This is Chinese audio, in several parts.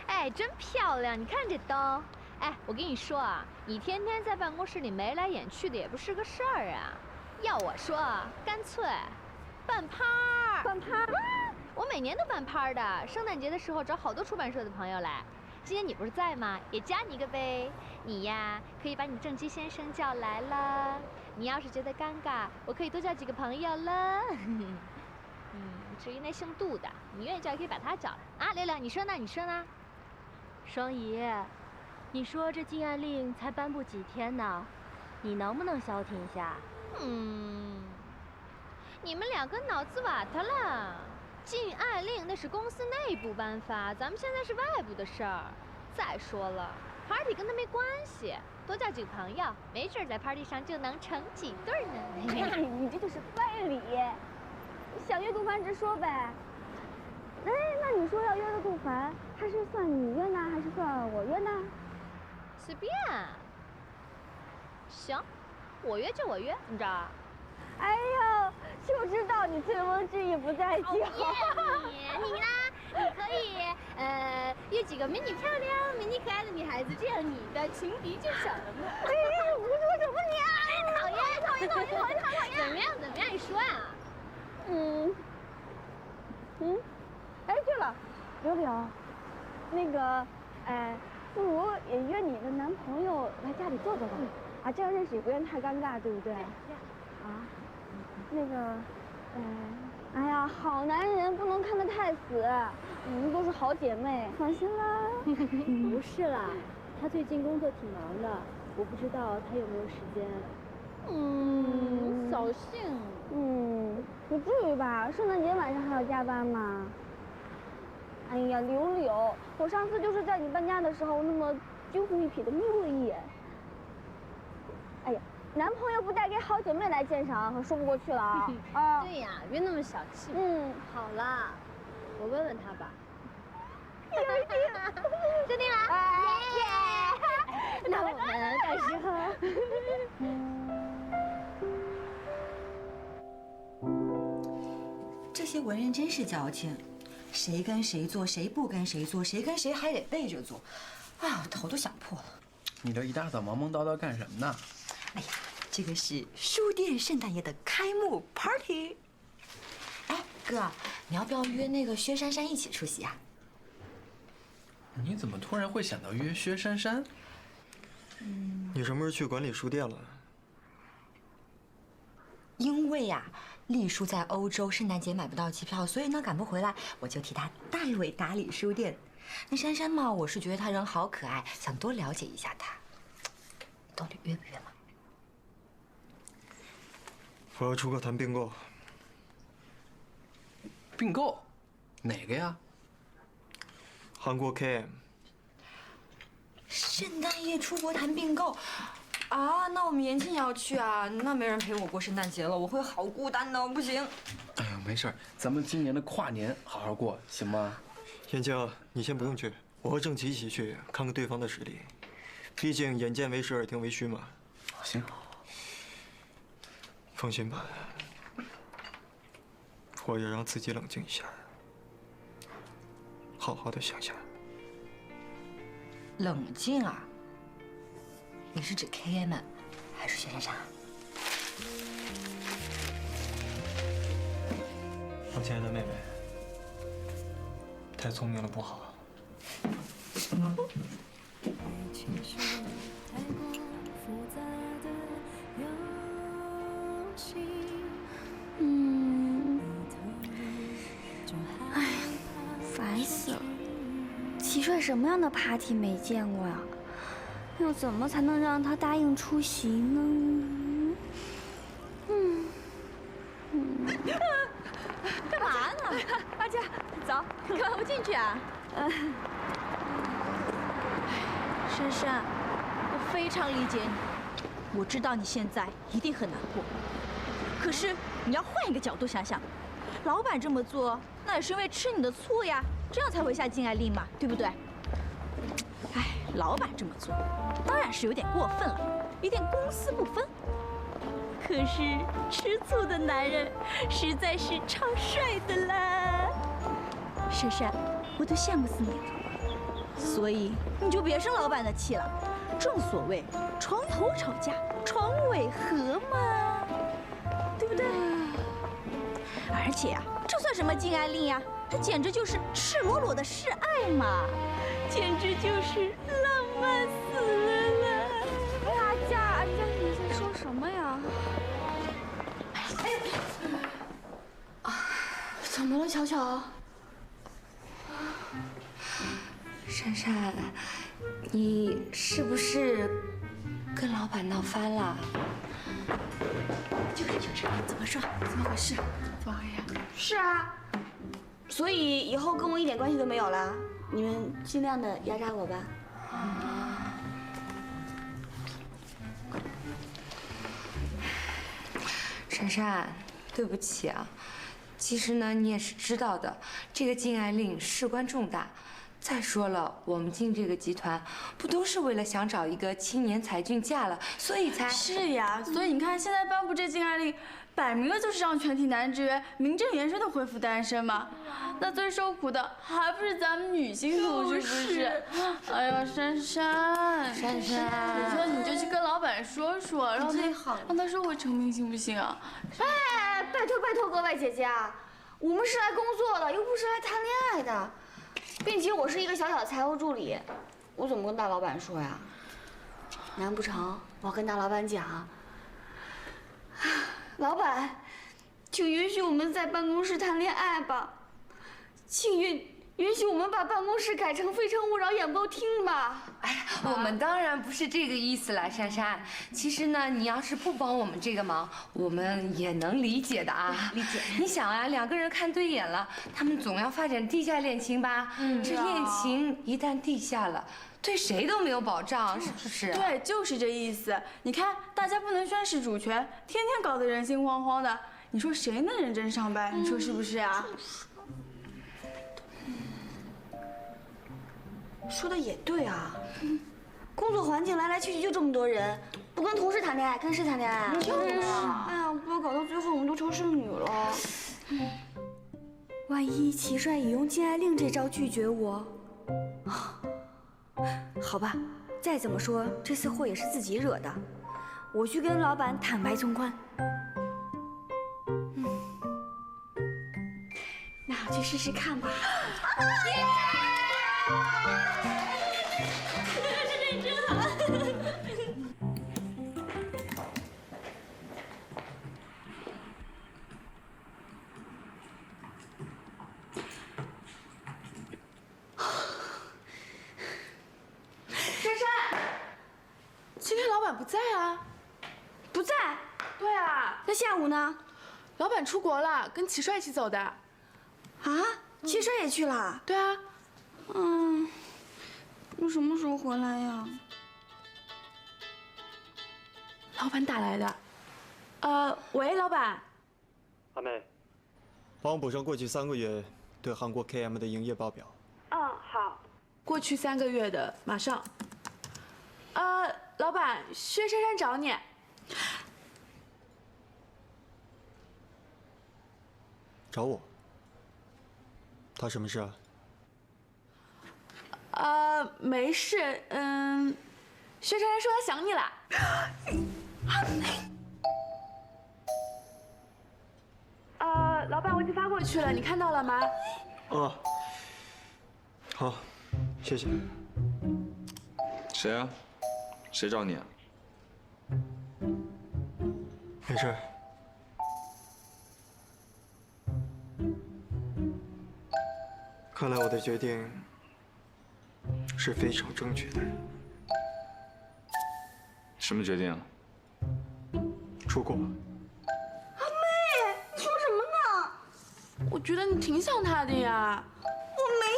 哎，真漂亮！你看这灯。哎，我跟你说啊，你天天在办公室里眉来眼去的也不是个事儿啊。要我说，干脆办趴儿。办趴儿？我每年都办趴儿的。圣诞节的时候找好多出版社的朋友来。今年你不是在吗？也加你一个呗。你呀，可以把你正畸先生叫来了。你要是觉得尴尬，我可以多叫几个朋友了。至于那姓杜的，你愿意叫也可以把他叫来啊。六六，你说呢？你说呢？双姨，你说这禁爱令才颁布几天呢，你能不能消停一下？你们两个脑子瓦特了。禁爱令那是公司内部颁发，咱们现在是外部的事儿。再说了 ，party 跟他没关系，多叫几个朋友，没准在 party 上就能成几对呢。哎，你这就是歪理，想约杜凡直说呗。哎，那你说要约的杜凡，他是算你约呢，还是算我约呢？随便。行，我约就我约，怎么着？哎呦，就知道你醉翁之意不在酒。你呢？你可以约几个美女漂亮、美女可爱的女孩子，这样你的情敌就少了嘛。哎，我说什么你啊？讨厌！怎么样？你说呀？哎，对了，刘柳，那个，不如也约你的男朋友来家里坐坐吧，啊，这样认识也不愿太尴尬，对不对？啊，那个，哎呀，好男人不能看得太死，我们都是好姐妹，放心啦。不是啦，他最近工作挺忙的，我不知道他有没有时间。扫兴。不至于吧？圣诞节晚上还要加班吗？哎呀，柳柳，我上次就是在你搬家的时候那么惊鸿一瞥的瞄了一眼。哎呀，男朋友不带给好姐妹来鉴赏，可说不过去了啊！啊，对呀，别那么小气。好啦，我问问他吧。决定了，耶！那我们到时候。这些文人真是矫情，谁跟谁做，谁不跟谁做，谁跟谁还得背着做，啊，头都想破了。你这一大早忙忙叨叨干什么呢？哎呀，这个是书店圣诞夜的开幕 party。哎，哥，你要不要约那个薛珊珊一起出席啊？你怎么突然会想到约薛珊珊？你什么时候去管理书店了？因为呀，丽叔在欧洲，圣诞节买不到机票，所以呢赶不回来，我就替他代为打理书店。那珊珊嘛，我是觉得她人好可爱，想多了解一下她。你到底约不约嘛？我要出国谈并购。并购？哪个呀？韩国 KM。圣诞夜出国谈并购。啊，那我们延庆也要去啊，那没人陪我过圣诞节了，我会好孤单的，不行。哎呀，没事儿，咱们今年的跨年好好过，行吗？燕青，你先不用去，我和郑琪一起去，看看对方的实力。毕竟眼见为实，耳听为虚嘛。行。放心吧，我要让自己冷静一下，好好的想想。冷静啊？你是指 KM 还是薛珊珊？我亲爱的妹妹，太聪明了不好。哎呀，烦死了！齐帅什么样的 party 没见过呀？要怎么才能让他答应出席呢？干嘛呢？阿佳，走，干嘛不进去啊？珊珊，我非常理解你，我知道你现在一定很难过。可是你要换一个角度想想，老板这么做，那也是因为吃你的醋呀，这样才会下禁爱令嘛，对不对？哎，老板这么做，当然是有点过分了，有点公私不分。可是吃醋的男人实在是超帅的啦，珊珊，我都羡慕死你了。所以你就别生老板的气了。正所谓床头吵架，床尾和嘛，对不对？而且呀，这算什么禁爱令呀？这简直就是赤裸裸的示爱嘛，简直就是浪漫死了啦！哎呀，阿佳，你在说什么呀？怎么了，巧巧？珊珊，你是不是跟老板闹翻了？就是，怎么说？怎么回事？怎么回事？是啊，所以以后跟我一点关系都没有了。你们尽量的压榨我吧。珊珊，对不起啊。其实呢，你也是知道的，这个禁爱令事关重大。再说了，我们进这个集团，不都是为了想找一个青年才俊嫁了，所以才……是呀，所以你看，现在颁布这禁爱令，摆明了就是让全体男职员名正言顺的恢复单身嘛。那最受苦的还不是咱们女性同志，不是？哎呀，珊珊，我说你就去跟老板说说，让他收回成命，行不行啊？哎，拜托各位姐姐啊，我们是来工作的，又不是来谈恋爱的。并且我是一个小小的财务助理，我怎么跟大老板说呀？难不成我要跟大老板讲，老板，请允许我们在办公室谈恋爱吧，请允许我们把办公室改成《非诚勿扰》演播厅吧。哎呀，我们当然不是这个意思了，珊珊。其实呢，你要是不帮我们这个忙，我们也能理解的啊。理解。你想啊，两个人看对眼了，他们总要发展地下恋情吧？这恋情一旦地下了，对谁都没有保障，是不是？对，就是这意思。你看，大家不能宣示主权，天天搞得人心惶惶的，你说谁能认真上班？你说是不是啊？说的也对啊，工作环境来来去去就这么多人，不跟同事谈恋爱，跟谁谈恋爱？哎呀，不要搞到最后我们都成剩女了。万一齐帅也用禁爱令这招拒绝我，好吧，再怎么说这次祸也是自己惹的，我去跟老板坦白从宽。那我去试试看吧。今天老板不在啊？不在？对啊。那下午呢？老板出国了，跟齐帅一起走的。啊？齐帅也去了？对啊。我什么时候回来呀？老板打来的。喂，老板。阿妹，帮我补上过去3个月对韩国 KM 的营业报表。好。过去3个月的，马上。老板，薛珊珊找你。找我？他什么事啊？没事，薛珊珊说她想你了。老板，我已经发过去了，你看到了吗？好，谢谢。谁啊？谁找你啊？没事。看来我的决定是非常正确的。什么决定啊？出国。阿妹，你说什么呢？我觉得你挺想他的呀。我没有。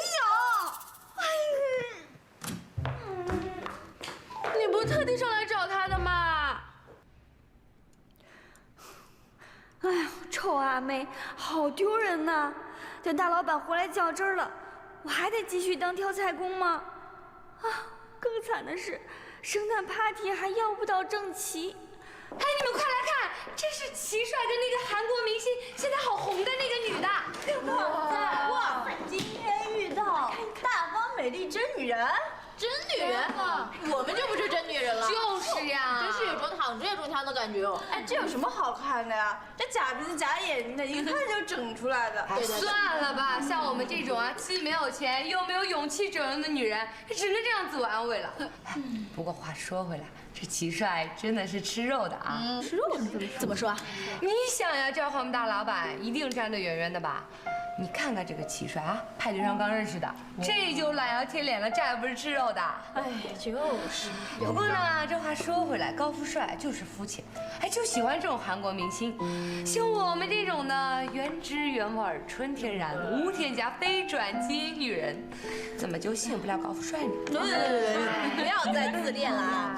你不是特地上来找他的吗？哎呀，臭阿妹，好丢人呐！等大老板回来较真了，我还得继续当挑菜工吗？更惨的是，圣诞 party 还要不到正旗。哎，你们快来看，这是齐帅跟那个韩国明星现在好红的那个女的。哇塞，今天遇到大方美丽真女人。真女人，我们就不是真女人了。就是呀，真是有种躺着也中枪的感觉哦。哎，这有什么好看的呀？这假鼻子假眼睛的，一看就整出来的。算了吧，像我们这种啊，既没有钱又没有勇气整容的女人，只能这样自我安慰了。不过话说回来，这齐帅真的是吃肉的啊！吃肉怎么说？你想呀，这我们大老板一定站得远远的吧？你看看这个齐帅啊，派对上刚认识的，这就懒腰贴脸了，这还不是吃肉的？哎，就是。不过呢，这话说回来，高富帅就是肤浅，哎，就喜欢这种韩国明星。像我们这种呢，原汁原味、纯天然、无添加、非转基因女人，怎么就吸引不了高富帅呢？不要再自恋啦！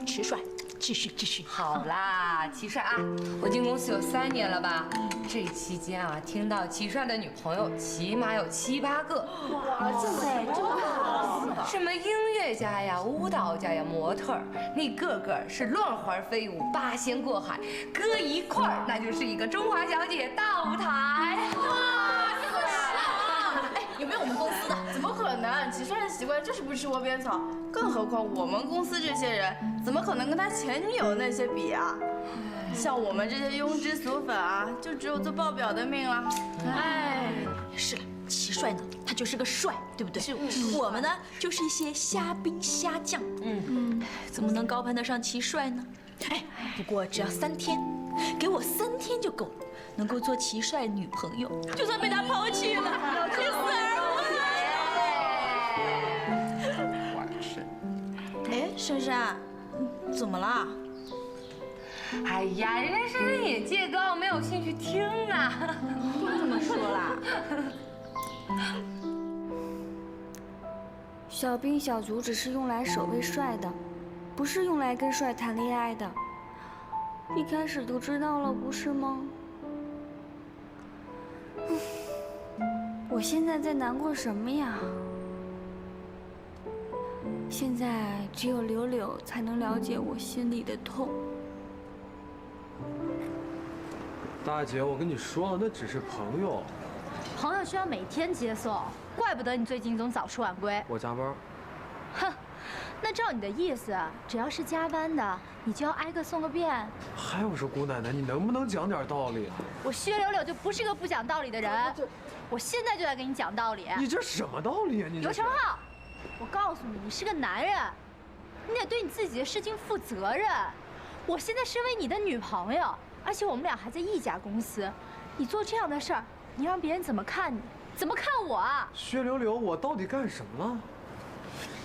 迟帅，继续。好啦，齐帅啊，我进公司有3年了吧？这期间啊，听到齐帅的女朋友起码有7、8个。哇塞，这么好！什么音乐家呀、舞蹈家呀、模特儿，那个个是乱环飞舞、八仙过海，搁一块儿那就是一个中华小姐大舞台。哇，这么爽！哎，有没有我们公司的？怎么可能？齐帅的习惯就是不吃窝边草，更何况我们公司这些人，怎么可能跟他前女友那些比啊？像我们这些庸脂俗粉啊，就只有做报表的命了。哎，是了，齐帅呢，他就是个帅，对不对？是。我们呢，就是一些虾兵虾将。怎么能高攀得上齐帅呢？哎，不过只要3天，给我3天就够了，能够做齐帅女朋友，就算被他抛弃了，也死而无憾。哎，珊珊，怎么了？哎呀，人家珊珊眼界高，没有兴趣听呢。别这么说啦。小兵小卒只是用来守卫帅的，不是用来跟帅谈恋爱的。一开始都知道了，不是吗？我现在在难过什么呀？现在只有柳柳才能了解我心里的痛。大姐，我跟你说了，那只是朋友。朋友需要每天接送，怪不得你最近总早出晚归。我加班。哼，那照你的意思，只要是加班的，你就要挨个送个遍。还有是姑奶奶，你能不能讲点道理啊？我薛柳柳就不是个不讲道理的人，我现在就来给你讲道理。你这什么道理啊？你刘成浩，我告诉你，你是个男人，你得对你自己的事情负责任。我现在身为你的女朋友，而且我们俩还在一家公司，你做这样的事儿，你让别人怎么看你？怎么看我啊？薛柳柳，我到底干什么了？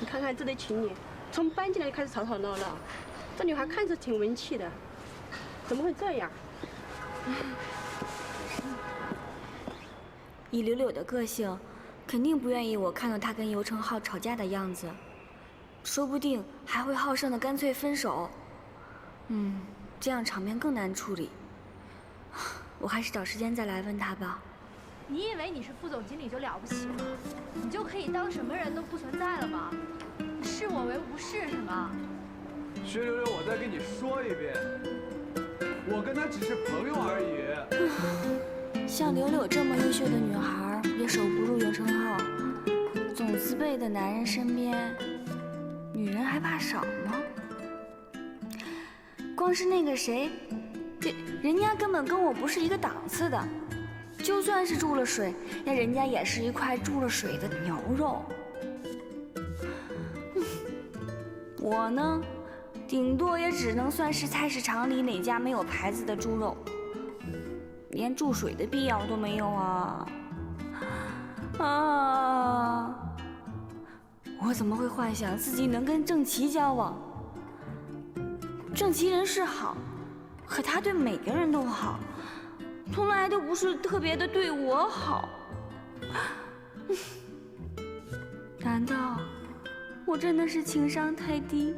你看看这对情侣，从搬进来就开始吵吵闹闹，这女孩看着挺文气的，怎么会这样？以柳柳的个性，肯定不愿意我看到她跟尤成浩吵架的样子，说不定还会好胜的干脆分手。这样场面更难处理。我还是找时间再来问她吧。你以为你是副总经理就了不起了？你就可以当什么人都不存在了吗？视我为无事是吗？薛柳柳，我再跟你说一遍，我跟她只是朋友而已。像柳柳这么优秀的女孩，也守不住尤成浩。总自卑的男人身边，女人还怕少吗？光是那个谁，人家根本跟我不是一个档次的。就算是注了水，那人家也是一块注了水的牛肉。我呢，顶多也只能算是菜市场里哪家没有牌子的猪肉，连注水的必要都没有啊！我怎么会幻想自己能跟郑琦交往？郑琦人是好，可他对每个人都好，从来都不是特别的对我好。难道我真的是情商太低，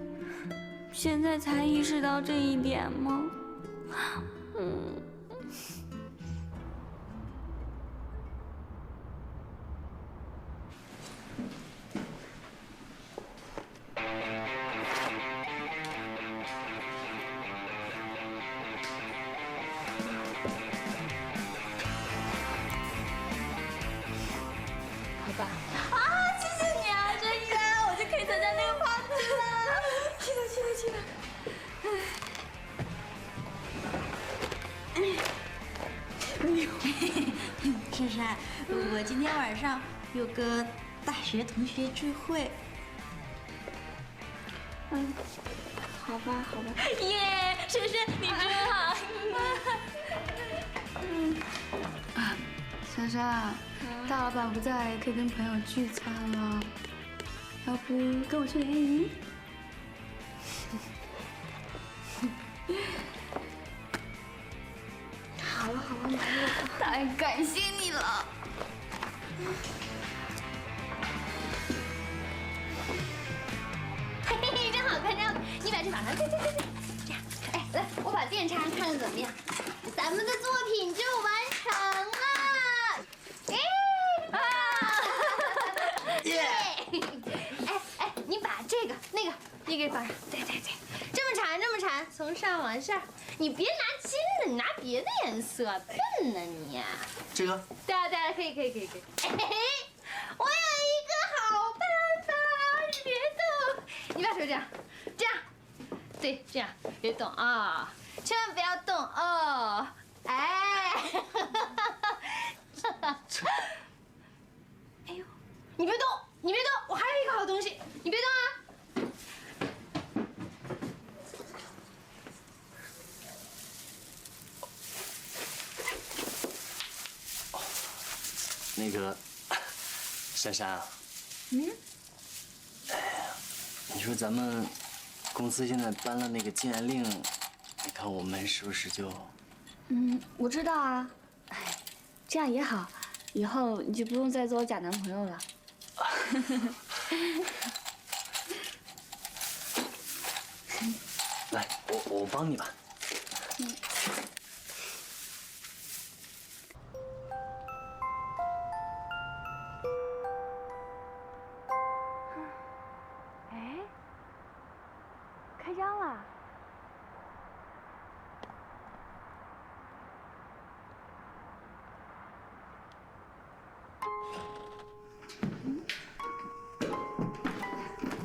现在才意识到这一点吗？谢谢珊，我今天晚上有个大学同学聚会。嗯，好吧，好吧。耶，珊珊，你真好。珊珊，大老板不在，可以跟朋友聚餐了，要不跟我去联谊？好了好了，没了。太感谢你了。嘿嘿嘿，真好看，真好看！你把这绑上，对，这样。哎，来，我把电插上，看着怎么样？咱们的作品就完成了。哎啊！耶！哎，你把这个那个你给绑上，对，这么缠，从上往下。你别拿金的，你拿别的颜色，笨呢你。这个？对啊，可以。哎，我有一个好办法，你别动，你把手这样，对，这样，别动啊，千万不要动哦。哎，哎呦，你别动，我还有一个好东西，你别动啊。那个，珊珊啊，你说咱们公司现在颁了那个禁爱令，你看我们是不是就……我知道啊。哎，这样也好，以后你就不用再做我假男朋友了。来，我帮你吧。开张了。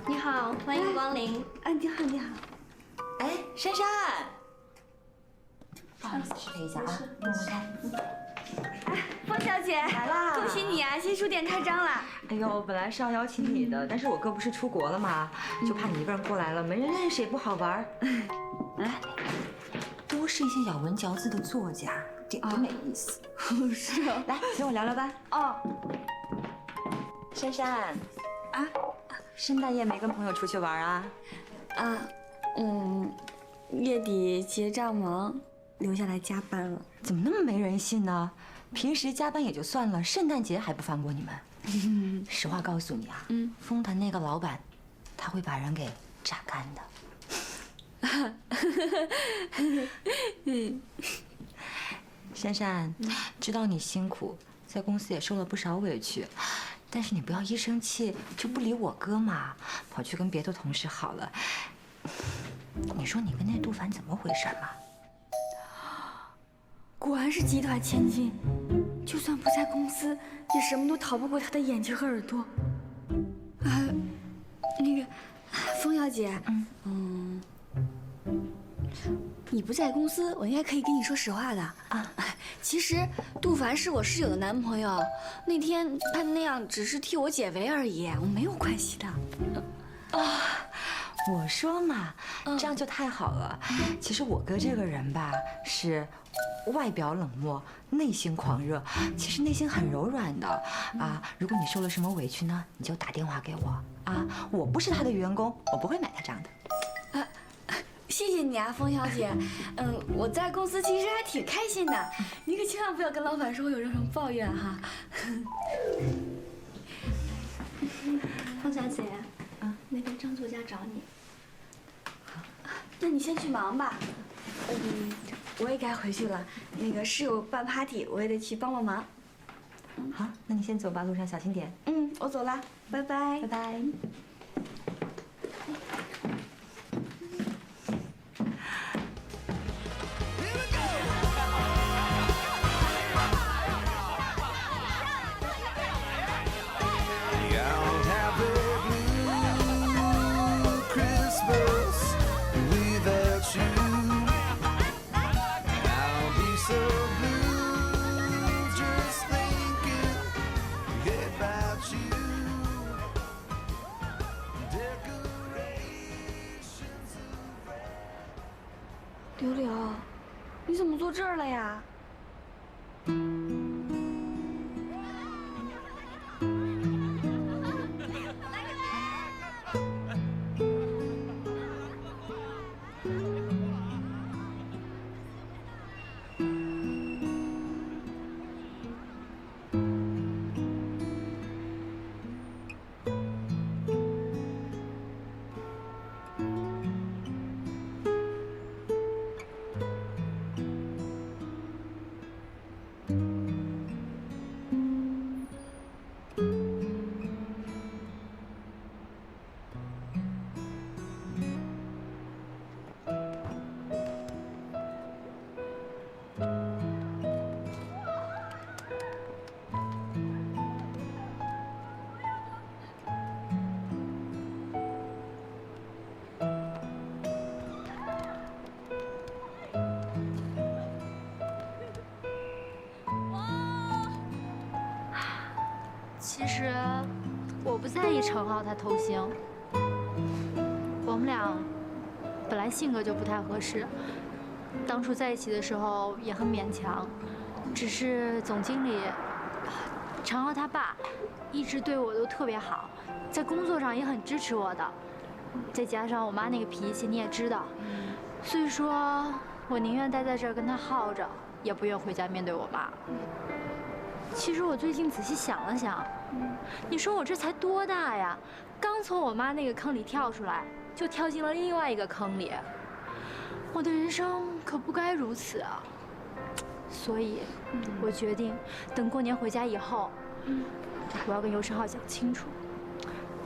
你好，欢迎光临。你好，你好。哎，珊珊，不好意思，失陪一下啊，慢慢开。哎，方小姐来啦！恭喜你啊，新书店开张了。哎呦，本来是要邀请你的，但是我哥不是出国了吗？就怕你一个人过来了，没人认识也不好玩。来，都是一些咬文嚼字的作家，点都没意思。是啊。来，陪我聊聊吧。哦。珊珊，圣诞夜没跟朋友出去玩啊？月底结账忙，留下来加班了。怎么那么没人性呢？平时加班也就算了，圣诞节还不放过你们。实话告诉你啊，丰腾那个老板，他会把人给榨干的。珊珊，知道你辛苦，在公司也受了不少委屈，但是你不要一生气就不理我哥嘛，跑去跟别的同事好了。你说你跟那杜凡怎么回事嘛？果然是集团千金，就算不在公司，也什么都逃不过他的眼睛和耳朵。那个，风小姐，你不在公司，我应该可以跟你说实话的啊。其实杜凡是我室友的男朋友，那天他那样只是替我解围而已，我没有关系的。我说嘛，这样就太好了。其实我哥这个人吧，是外表冷漠，内心狂热，其实内心很柔软的啊。如果你受了什么委屈呢，你就打电话给我啊。我不是他的员工，我不会买他账的。谢谢你啊，风小姐。我在公司其实还挺开心的，你可千万不要跟老板说我有任何抱怨哈。风小姐，那个张作家找你。那你先去忙吧。我也该回去了。那个室友办 party， 我也得去帮帮忙。好，那你先走吧，路上小心点。我走了，拜拜。拜拜。柳柳，你怎么坐这儿了呀？其实我不在意程浩他偷腥，我们俩本来性格就不太合适，当初在一起的时候也很勉强，只是总经理程浩他爸一直对我都特别好，在工作上也很支持我的，再加上我妈那个脾气你也知道，所以说我宁愿待在这儿跟他耗着，也不愿回家面对我妈。其实我最近仔细想了想，你说我这才多大呀？刚从我妈那个坑里跳出来，就跳进了另外一个坑里。我的人生可不该如此啊！所以，我决定等过年回家以后，我要跟尤世浩讲清楚。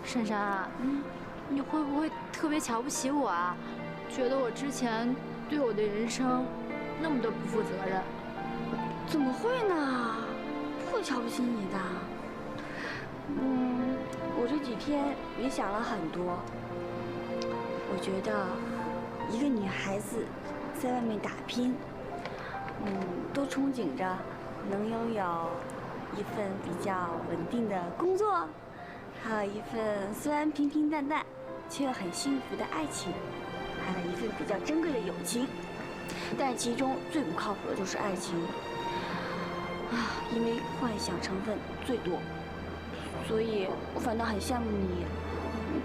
珊珊啊，你会不会特别瞧不起我啊？觉得我之前对我的人生那么的不负责任？怎么会呢？不会瞧不起你的。我这几天也想了很多。我觉得，一个女孩子在外面打拼，都憧憬着能拥有一份比较稳定的工作，还有一份虽然平平淡淡却又很幸福的爱情，还有一份比较珍贵的友情。但其中最不靠谱的就是爱情。因为幻想成分最多，所以我反倒很羡慕你。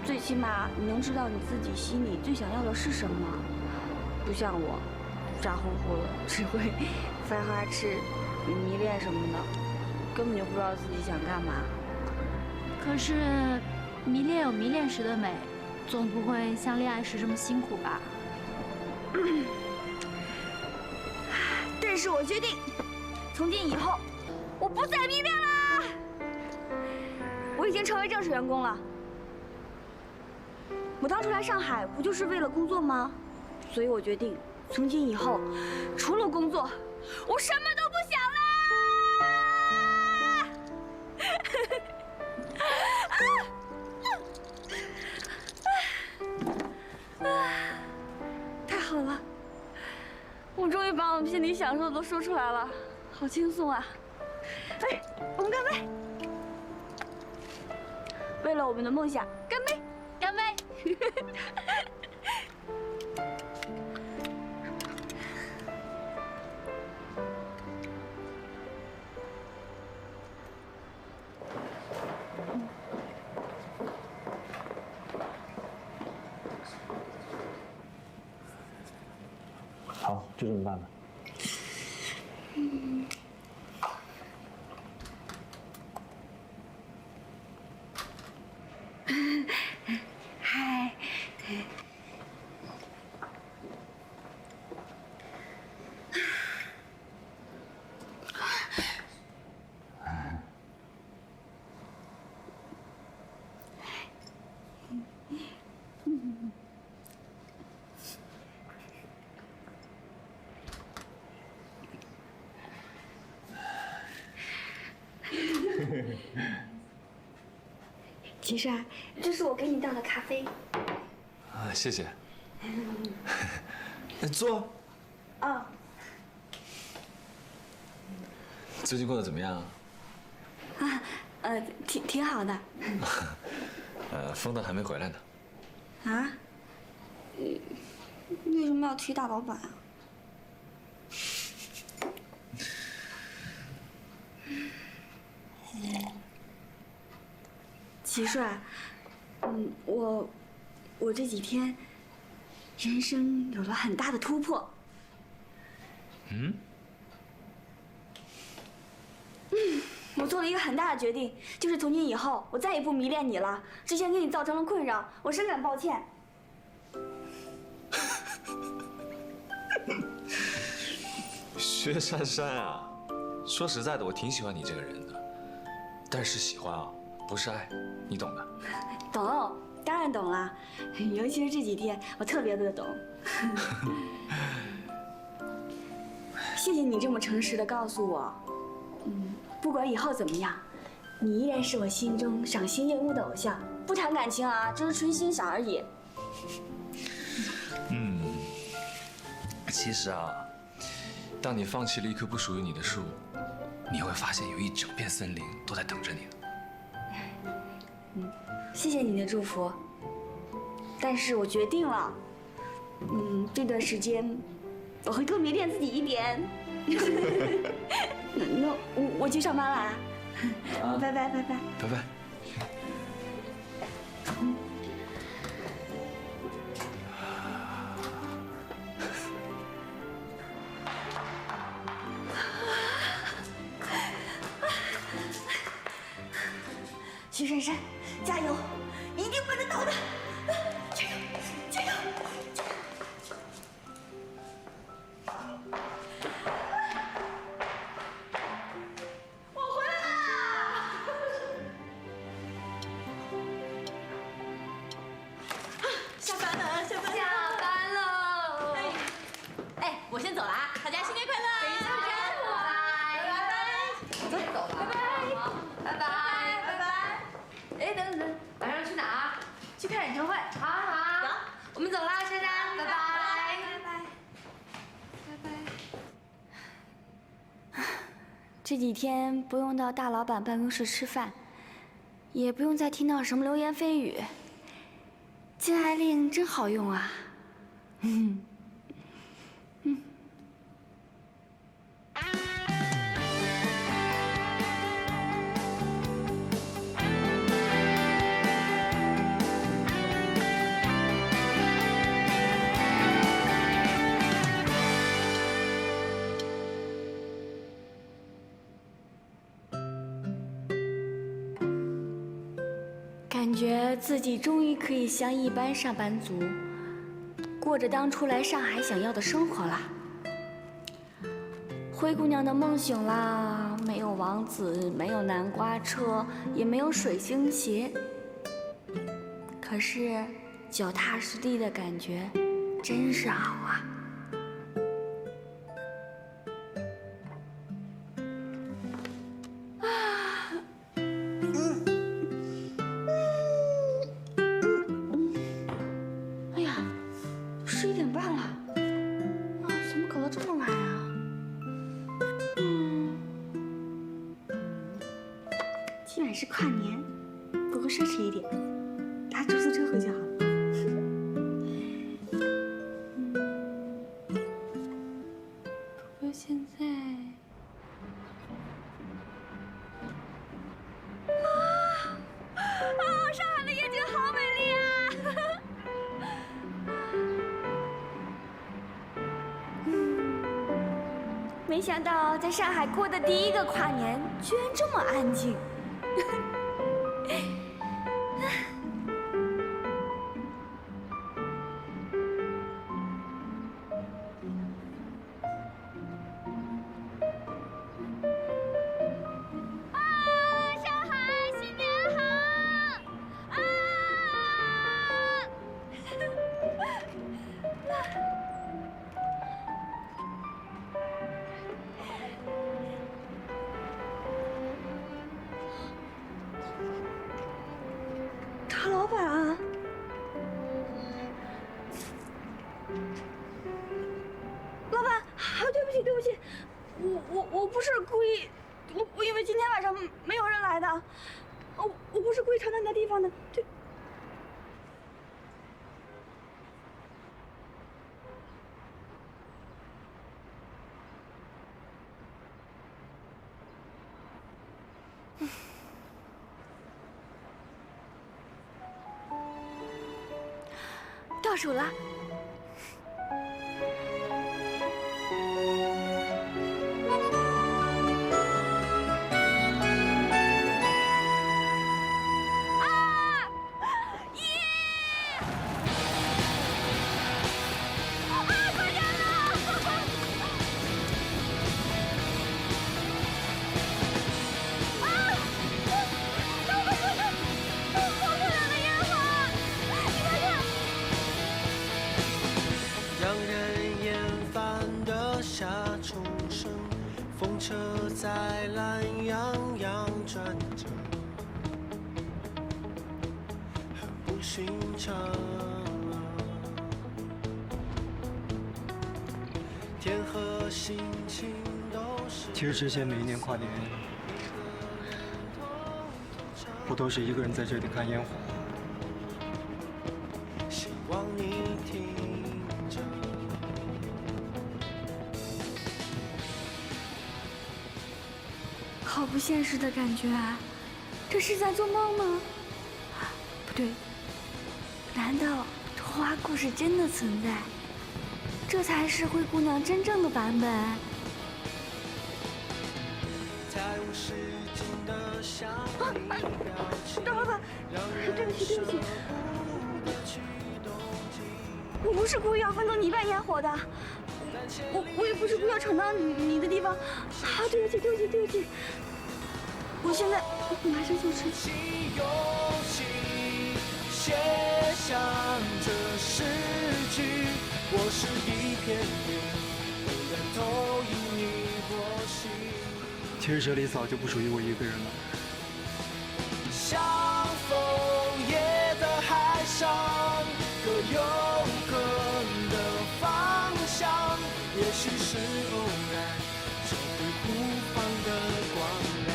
最起码你能知道你自己心里最想要的是什么，不像我，傻乎乎的，只会发花痴、迷恋什么的，根本就不知道自己想干嘛。可是，迷恋有迷恋时的美，总不会像恋爱时这么辛苦吧？但是我决定，从今以后，我不再迷恋啦！我已经成为正式员工了。我当初来上海不就是为了工作吗？所以我决定，从今以后，除了工作，我什么都不想啦！太好了，我终于把我们心里想说的都说出来了，好轻松啊！哎，我们干杯！为了我们的梦想，干杯！干杯！好，就这么办吧。嗨。秦帅，这是我给你倒的咖啡。啊，谢谢。坐。哦。最近过得怎么样啊？挺好的。风灯还没回来呢。啊？为什么要提大老板啊？齐帅，我这几天人生有了很大的突破。我做了一个很大的决定，就是从今以后我再也不迷恋你了。之前给你造成了困扰，我深感抱歉。薛珊珊啊，说实在的，我挺喜欢你这个人的，但是喜欢啊，不是爱，你懂的。懂，当然懂了，尤其是这几天，我特别的懂。谢谢你这么诚实的告诉我，不管以后怎么样，你依然是我心中赏心悦目的偶像。不谈感情啊，只是纯欣赏而已。其实啊，当你放弃了一棵不属于你的树，你会发现有一整片森林都在等着你。谢谢你的祝福，但是我决定了，这段时间我会多迷恋自己一点。那我去上班了啊，拜拜拜拜拜拜。徐珊珊，加油，一定办得到的！加油，加油！我回来啦！下班了，下班了，下班了。哎，我先走了啊，大家新年快乐！等一下，拜拜，走了，拜拜，拜拜，拜拜。哎，等等，晚上去哪儿？去看演唱会。好好，走，我们走啦，珊珊，拜拜，拜拜，拜拜。这几天不用到大老板办公室吃饭，也不用再听到什么流言蜚语。禁爱令真好用啊！感觉自己终于可以像一般上班族，过着当初来上海想要的生活了。灰姑娘的梦醒啦，没有王子，没有南瓜车，也没有水星鞋。可是脚踏实地的感觉真是好啊！哎呀，11点半了，啊，怎么搞得这么晚啊？今晚是跨年，不过奢侈一点，搭出租车回就好了。不过现在，上海的夜景好美丽啊！没想到在上海过的第一个跨年，居然这么安静。上海新年好！大老板啊！老板，对不起，对不起，我不是故意，我以为今天晚上没有人来的，我不是故意闯到你的地方的，对。到手了。在懒洋洋转着，很不寻常。天和心情都是。其实之前每一年跨年，我都是一个人在这里看烟火。希望你听着。好不现实的感觉啊！这是在做梦吗？不对，难道童话故事真的存在？这才是灰姑娘真正的版本。张老板，对不起，对不起，我不是故意要分走你一半烟火的，我也不是故意要闯到你的地方，啊，对不起，对不起，对不起。我现在马上就去。写上这诗句，我是一片云，不能投影你我心。其实这里早就不属于我一个人了。像枫叶在海上，各有各的方向，也许是偶然，就会互放的光亮。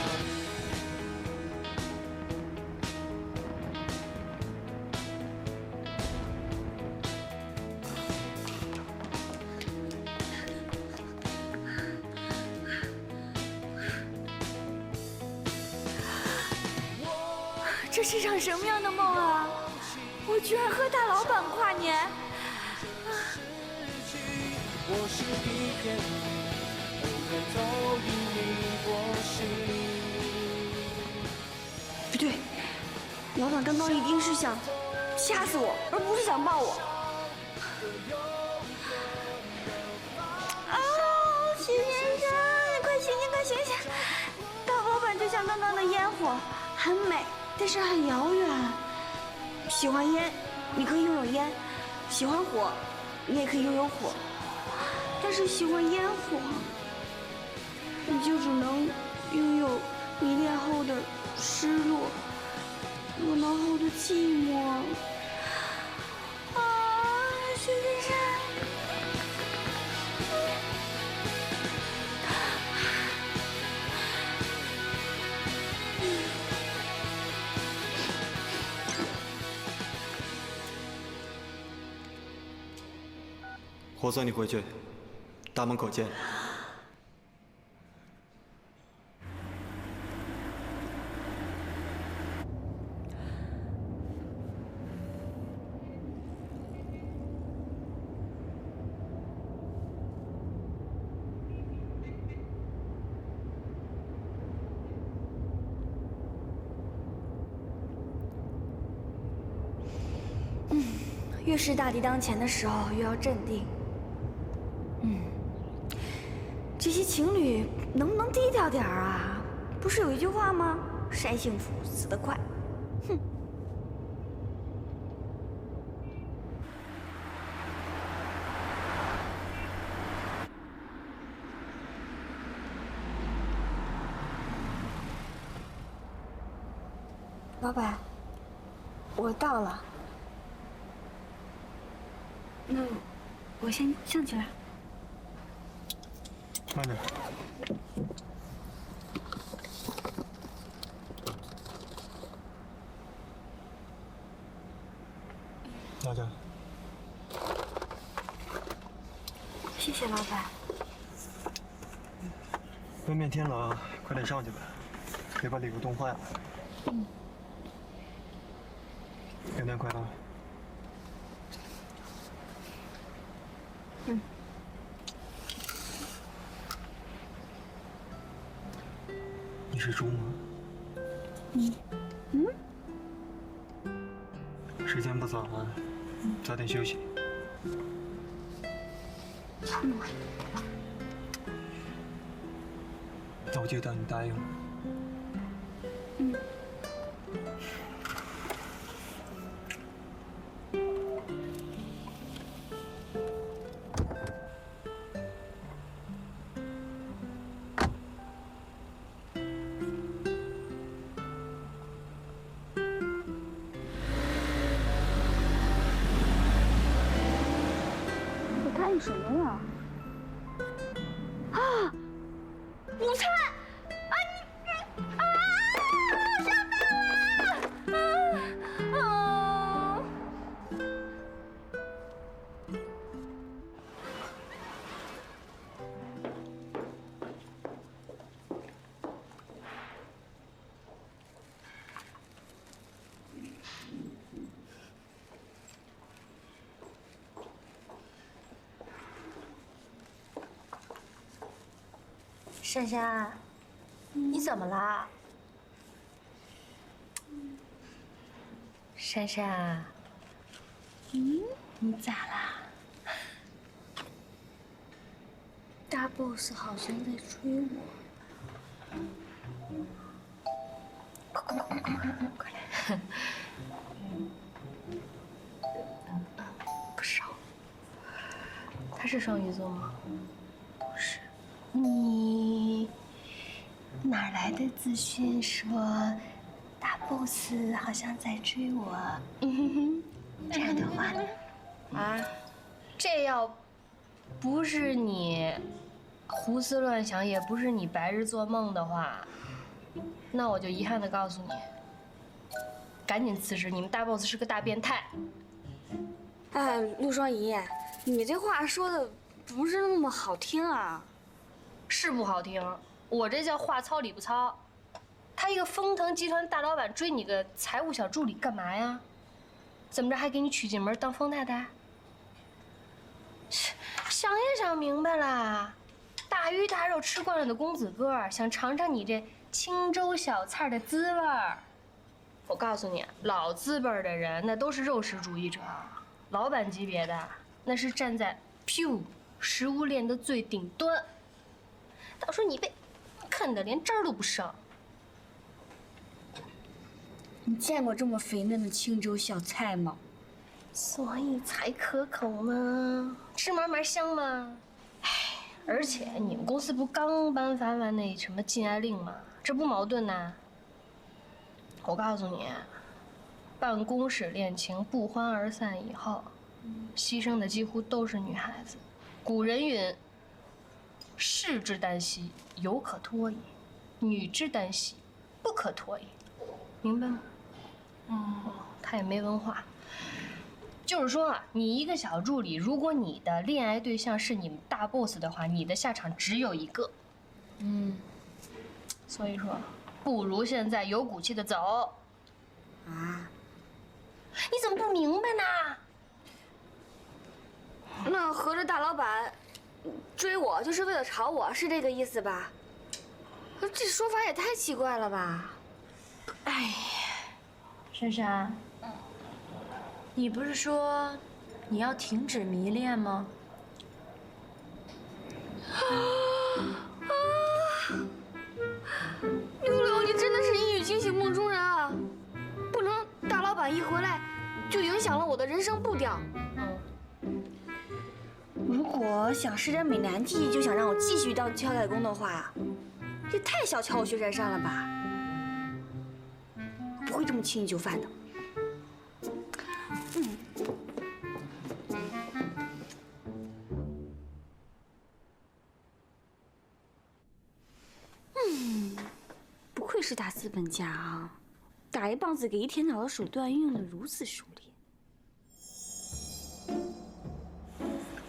这是场什么样的梦啊！我居然和大老板跨年！我是一片云，不能投影你我心。不对，老板刚刚一定是想吓死我，而不是想抱我。啊，许先生，你快醒醒，快醒醒！大老板就像刚刚的烟火，很美。但是很遥远。喜欢烟，你可以拥有烟；喜欢火，你也可以拥有火。但是喜欢烟火，你就只能拥有迷恋后的失落，热闹后的寂寞。啊，徐先生。我送你回去，大门口见。越是大敌当前的时候，越要镇定。这些情侣能不能低调点啊？不是有一句话吗？晒幸福死得快。哼。老板，我到了。那我先上去了。慢点。拿着。谢谢老板。外面天冷，快点上去吧，别把礼物冻坏了。元旦快乐。你是猪吗？时间不早了，早点休息。那我就当你答应了。干什么呀？啊，午餐！啊你啊！上当了！啊！珊珊，你怎么了？珊珊，你咋啦？大 boss 好像在追我。快来！不少。他是双鱼座吗？不是。你哪来的自信说大 boss 好像在追我？这样的话呢？啊，这要不是你胡思乱想，也不是你白日做梦的话，那我就遗憾的告诉你，赶紧辞职！你们大 boss 是个大变态。哎，陆双怡，你这话说的不是那么好听啊。是不好听，我这叫话糙理不糙。他一个丰腾集团大老板追你个财务小助理干嘛呀？怎么着还给你娶进门当疯太太？想也想明白了，大鱼大肉吃惯了的公子哥，想尝尝你这清粥小菜的滋味儿。我告诉你，老资本的人那都是肉食主义者，老板级别的那是站在食物链的最顶端。到时候你被啃得连汁儿都不剩。你见过这么肥嫩的清粥小菜吗？所以才可口嘛，吃嘛嘛香嘛。哎，而且你们公司不刚颁发完那什么禁爱令吗？这不矛盾呐。我告诉你，办公室恋情不欢而散以后，牺牲的几乎都是女孩子。古人云：士之耽兮，犹可脱矣；女之耽兮，不可脱矣。明白吗？他也没文化。就是说啊，你一个小助理，如果你的恋爱对象是你们大 boss 的话，你的下场只有一个。所以说，不如现在有骨气的走。啊？你怎么不明白呢？那合着大老板追我就是为了炒我，是这个意思吧？这说法也太奇怪了吧！哎呀，珊珊，你不是说你要停止迷恋吗？六六，你真的是一语惊醒梦中人啊！不能大老板一回来就影响了我的人生步调。如果想施展美男计，就想让我继续当敲代工的话，这太小瞧我薛珊珊了吧？不会这么轻易就范的。不愧是大资本家啊，打一棒子给一天脑的手段运用的如此熟练。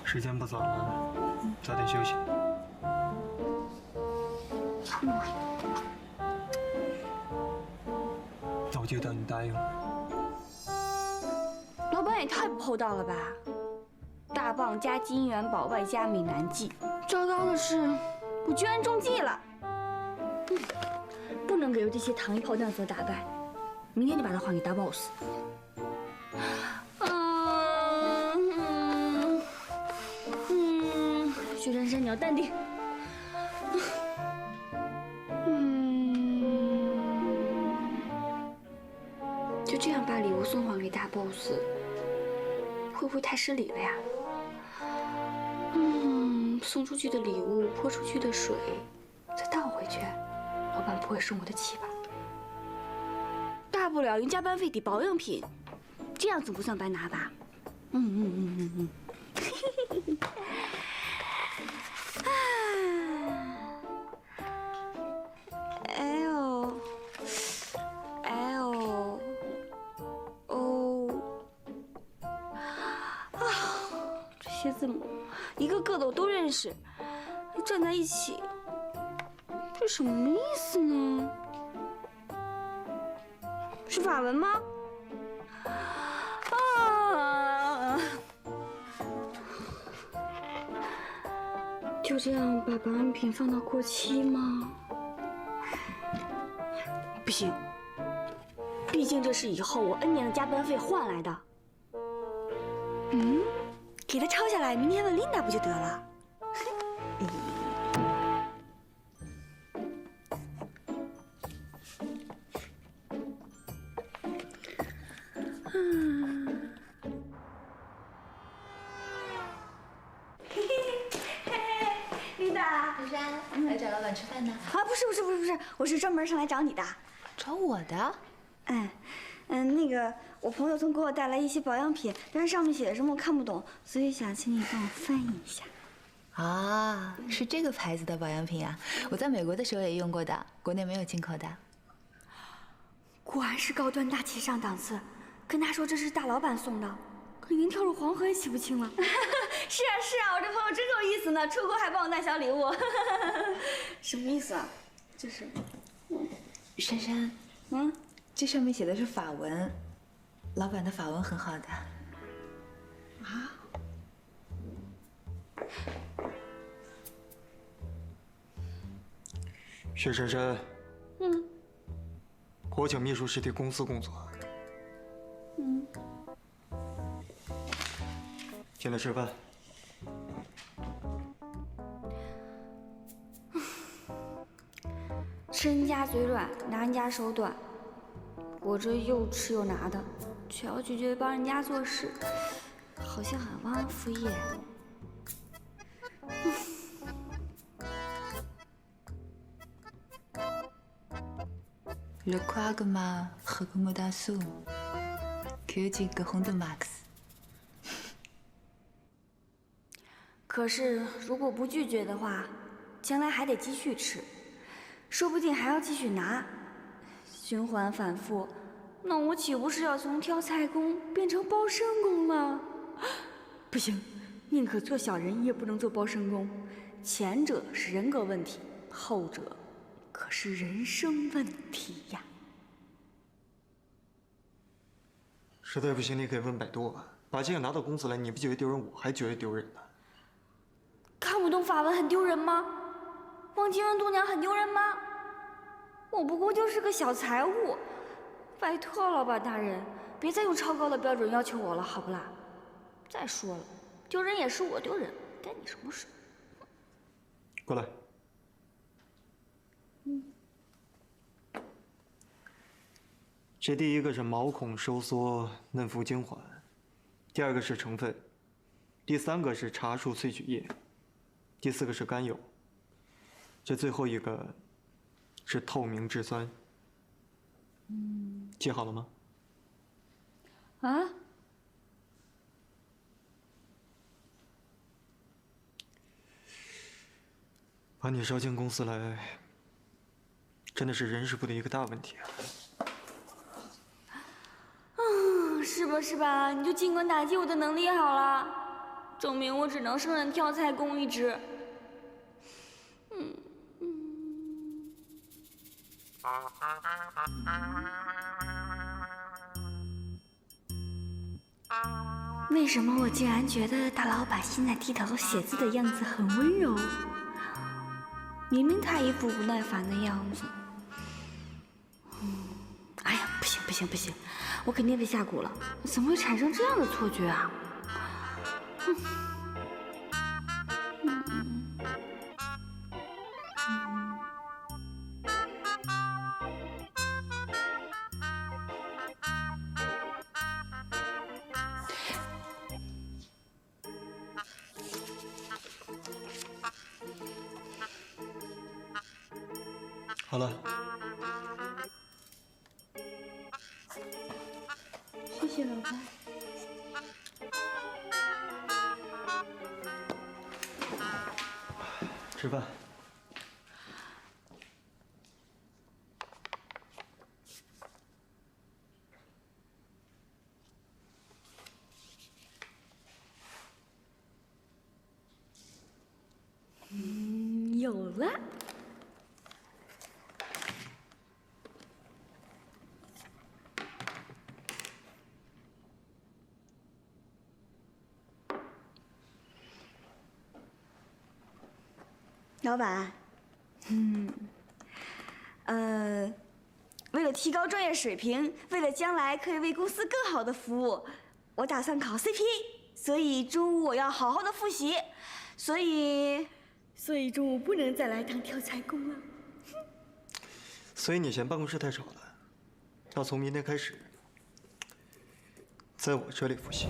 时间不早了，早点休息。那我就当你答应了。老板也太不厚道了吧！大棒加金元宝外加美男计。糟糕的是，我居然中计了。不能给这些糖衣炮弹所打败，明天就把他还给大 boss。许珊珊，你要淡定。就这样把礼物送还给大 boss， 会不会太失礼了呀？送出去的礼物泼出去的水，再倒回去，老板不会生我的气吧？大不了用加班费抵保养品，这样总不算白拿吧？这些字母一个个的我都认识，站在一起，这什么意思呢？是法文吗？就这样把保养品放到过期吗？不行，毕竟这是以后我N年的加班费换来的。给他抄下来，明天问琳达不就得了？琳达，珊珊，来找老板吃饭呢？啊，不是，我是专门上来找你的。找我的？那个，我朋友从给我带来一些保养品，但是上面写的什么我看不懂，所以想请你帮我翻译一下。啊，是这个牌子的保养品啊，我在美国的时候也用过的，国内没有进口的。果然是高端大气上档次，跟他说这是大老板送的，可连跳入黄河也洗不清了。是啊，我这朋友真够意思呢，出国还帮我带小礼物。什么意思啊？就是，珊珊，这上面写的是法文，老板的法文很好的。啊？薛珊珊，我请秘书实体公司工作。进来吃饭。吃人家嘴软，拿人家手短，我这又吃又拿的，却要拒绝帮人家做事，好像很忘恩负义。Le quagma recommodation, que tu grandes max。可是如果不拒绝的话，将来还得继续吃，说不定还要继续拿，循环反复，那我岂不是要从挑菜工变成包身工了？不行，宁可做小人也不能做包身工。前者是人格问题，后者可是人生问题呀。实在不行，你可以问百度啊。把这个拿到公司来，你不觉得丢人，我还觉得丢人呢。看不懂法文很丢人吗？忘记问度娘很丢人吗？我不过就是个小财务，拜托老板大人，别再用超高的标准要求我了，好不啦？再说了，丢人也是我丢人，干你什么事？过来。这第一个是毛孔收缩嫩肤精华，第二个是成分，第三个是茶树萃取液，第四个是甘油，这最后一个是透明质酸。记好了吗？啊？把你招进公司来，真的是人事部的一个大问题啊。是吧？你就尽管打击我的能力好了，证明我只能胜任挑菜工一职。为什么我竟然觉得大老板现在低头写字的样子很温柔？明明他一副不耐烦的样子。哎呀，不行不行不行，我肯定被下蛊了！怎么会产生这样的错觉啊？好了，谢谢老板。吃饭。有了。老板，为了提高专业水平，为了将来可以为公司更好的服务，我打算考 CP， 所以中午我要好好的复习，所以中午不能再来当跳财工了。所以你嫌办公室太吵了，要从明天开始，在我这里复习。